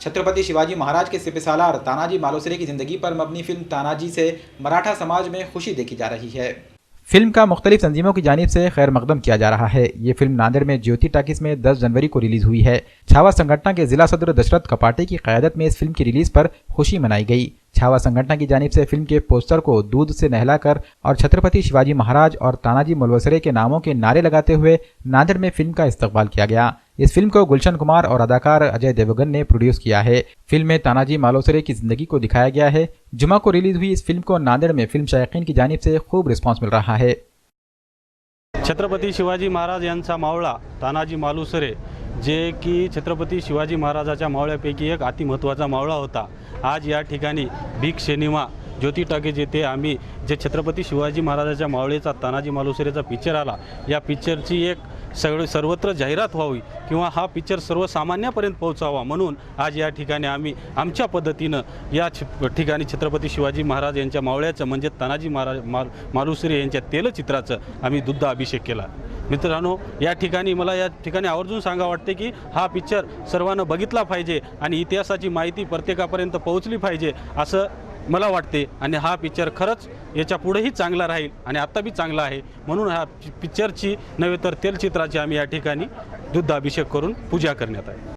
छत्रपति शिवाजी महाराज के सिपहसालार तानाजी मालुसरे की जिंदगी पर मबनी फिल्म तानाजी से मराठा समाज में खुशी देखी जा रही है। फिल्म का मुख्तलिफ तंजीमों की जानिब से खैर मकदम किया जा रहा है। ये फिल्म नांदेड़ में ज्योति टाकिस में 10 जनवरी को रिलीज हुई है। छावा संगठन के जिला सदर दशरथ कपाटे की क़यादत में इस फिल्म की रिलीज पर खुशी मनाई गई। छावा संगठन की जानिब से फिल्म के पोस्टर को दूध से नहलाकर और छत्रपति शिवाजी महाराज और तानाजी मालुसरे के नामों के नारे लगाते हुए नांदेड़ में फिल्म का इस्तकबाल किया गया। इस फिल्म को गुलशन कुमार और अदाकार अजय देवगन ने प्रोड्यूस किया है। फिल्म में तानाजी मालुसरे की जिंदगी को दिखाया गया है। जुमा को रिलीज हुई इस फिल्म को नांदेड़ में फिल्म शायकीन की जानिब से खूब रिस्पॉन्स मिल रहा है। छत्रपती शिवाजी महाराज यांचा मावळा तानाजी मालुसरे, जे की छत्रपती शिवाजी महाराजाच्या मावळ्यापैकी एक अति महत्त्वाचा मावळा होता, आज या ठिकाणी बिग सिनेमा ज्योति टाकीज येथे आम्ही जे छत्रपती शिवाजी महाराजाच्या मावळेचा तानाजी मालुसरेचा पिक्चर आला, या पिक्चरची एक सर्वत्र जाहिरात व्हावी किंवा हा पिक्चर सर्वसामान्यापर्यंत पोहोचावा म्हणून आज या ठिकाणी आम्ही आमच्या पद्धतीनं या ठिकाणी छत्रपती शिवाजी महाराज यांच्या मावळ्याचं म्हणजे तानाजी मालुसरे यांच्या तेलचित्राचं आम्ही दुग्ध अभिषेक केला। मित्रांनो, या ठिकाणी मला या ठिकाणी आवर्जून सांगा वाटते की हा पिक्चर सर्वांना बघितला पाहिजे आणि इतिहासाची माहिती प्रत्येकापर्यंत पोहोचली पाहिजे असं मला वाटते आणि हा पिक्चर खरंच याच्या पुढेही चांगला राहील आणि आता भी चांगला आहे म्हणून हा पिक्चरची नव्हे तर तेलचित्राची आम्ही या ठिकाणी दुग्ध अभिषेक करून पूजा करण्यात आहे।